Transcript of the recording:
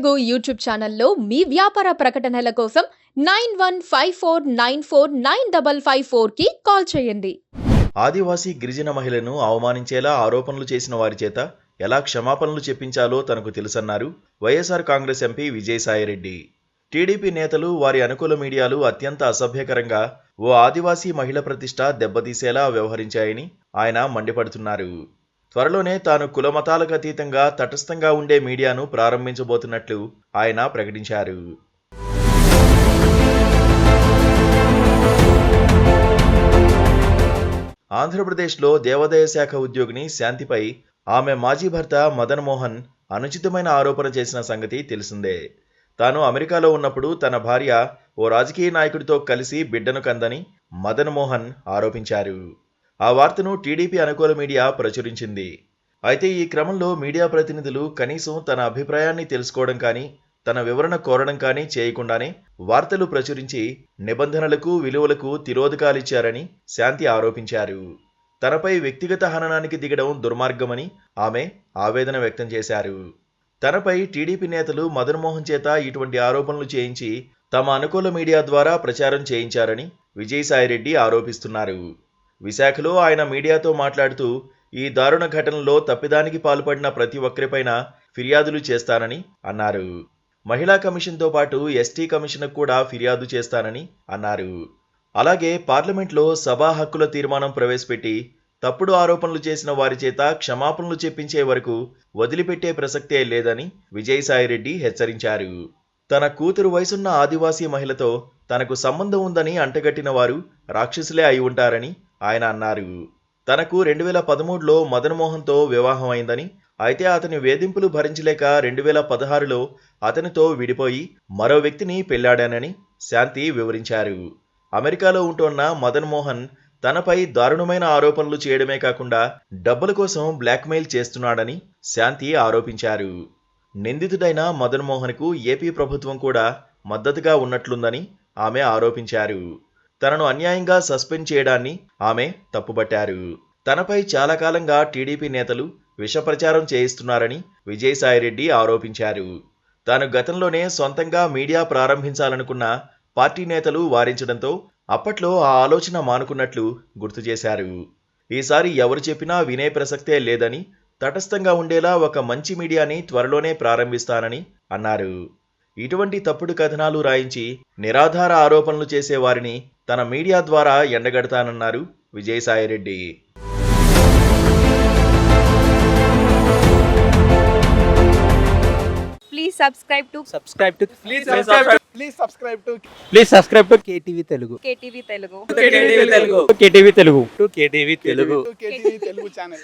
Telugu YouTube ఛానల్లో మీ వ్యాపార ప్రకటనల కోసం 9154949554కి కాల్ చేయండి. ఆదివాసీ గిరిజన మహిళను అవమానించేలా ఆరోపణలు చేసిన వారి చేత ఎలా క్షమాపణలు చెప్పించాలో తనకు తెలుసన్నారు వైఎస్ఆర్ కాంగ్రెస్ ఎంపీ విజయసాయిరెడ్డి. టీడీపీ నేతలు వారి అనుకూల మీడియాలు అత్యంత అసభ్యకరంగా ఓ ఆదివాసీ మహిళ ప్రతిష్ట దెబ్బతీసేలా వ్యవహరించాయని ఆయన మండిపడుతున్నారు. త్వరలోనే తాను కులమతాలకు అతీతంగా తటస్థంగా ఉండే మీడియాను ప్రారంభించబోతున్నట్లు ఆయన ప్రకటించారు. ఆంధ్రప్రదేశ్లో దేవాదాయ శాఖ ఉద్యోగిని శాంతిపై ఆమె మాజీ భర్త మదన్ మోహన్ అనుచితమైన ఆరోపణ చేసిన సంగతి తెలిసిందే. తాను అమెరికాలో ఉన్నప్పుడు తన భార్య ఓ రాజకీయ నాయకుడితో కలిసి బిడ్డను కందని మదన్ మోహన్ ఆరోపించారు. ఆ వార్తను టీడీపీ అనుకూల మీడియా ప్రచురించింది. అయితే ఈ క్రమంలో మీడియా ప్రతినిధులు కనీసం తన అభిప్రాయాన్ని తెలుసుకోవడం కానీ తన వివరణ కోరడం కానీ చేయకుండానే వార్తలు ప్రచురించి నిబంధనలకు విలువలకు తిరోధకాలిచ్చారని శాంతి ఆరోపించారు. తనపై వ్యక్తిగత హననానికి దిగడం దుర్మార్గమని ఆమె ఆవేదన వ్యక్తం చేశారు. తనపై టీడీపీ నేతలు మదన్ మోహన్ చేత ఇటువంటి ఆరోపణలు చేయించి తమ అనుకూల మీడియా ద్వారా ప్రచారం చేయించారని విజయసాయిరెడ్డి ఆరోపిస్తున్నారు. విశాఖలో ఆయన మీడియాతో మాట్లాడుతూ ఈ దారుణ ఘటనలో తప్పిదానికి పాల్పడిన ప్రతి ఒక్కరిపైన ఫిర్యాదులు చేస్తానని అన్నారు. మహిళా కమిషన్తో పాటు ఎస్టీ కమిషన్కు కూడా ఫిర్యాదు చేస్తానని అన్నారు. అలాగే పార్లమెంట్లో సభా హక్కుల తీర్మానం ప్రవేశపెట్టి తప్పుడు ఆరోపణలు చేసిన వారి చేత క్షమాపణలు చెప్పించే వరకు వదిలిపెట్టే ప్రసక్తే లేదని విజయసాయిరెడ్డి హెచ్చరించారు. తన కూతురు వయసున్న ఆదివాసీ మహిళతో తనకు సంబంధం ఉందని అంటగట్టిన వారు రాక్షసులే అయి ఉంటారని ఆయన అన్నారు. తనకు 2013లో మదన్ మోహన్తో వివాహం అయిందని, అయితే అతని వేధింపులు భరించలేక 2016లో అతనితో విడిపోయి మరో వ్యక్తిని పెళ్లాడానని శాంతి వివరించారు. అమెరికాలో ఉంటున్న మదన్ మోహన్ తనపై దారుణమైన ఆరోపణలు చేయడమే కాకుండా డబ్బుల కోసం బ్లాక్మెయిల్ చేస్తున్నాడని శాంతి ఆరోపించారు. నిందితుడైన మదన్ మోహన్కు ఏపీ ప్రభుత్వం కూడా మద్దతుగా ఉన్నట్లుందని ఆమె ఆరోపించారు. తనను అన్యాయంగా సస్పెండ్ చేయడాన్ని ఆమె తప్పుపట్టారు. తనపై చాలా కాలంగా టీడీపీ నేతలు విష ప్రచారం చేయిస్తున్నారని విజయసాయిరెడ్డి ఆరోపించారు. తాను గతంలోనే సొంతంగా మీడియా ప్రారంభించాలనుకున్న పార్టీ నేతలు వారించడంతో అప్పట్లో ఆ ఆలోచన మానుకున్నట్లు గుర్తు చేశారు. ఈసారి ఎవరు చెప్పినా వినే ప్రసక్తే లేదని, తటస్థంగా ఉండేలా ఒక మంచి మీడియాని త్వరలోనే ప్రారంభిస్తానని అన్నారు. ఇటువంటి తప్పుడు కథనాలు రాయించి నిరాధార ఆరోపణలు చేసే వారిని తన మీడియా ద్వారా ఎండగడతానన్నారు Vijayasai Reddy. Please subscribe to KTV Telugu. KTV Telugu. KTV Telugu. KTV Telugu. KTV Telugu. KTV Telugu channel.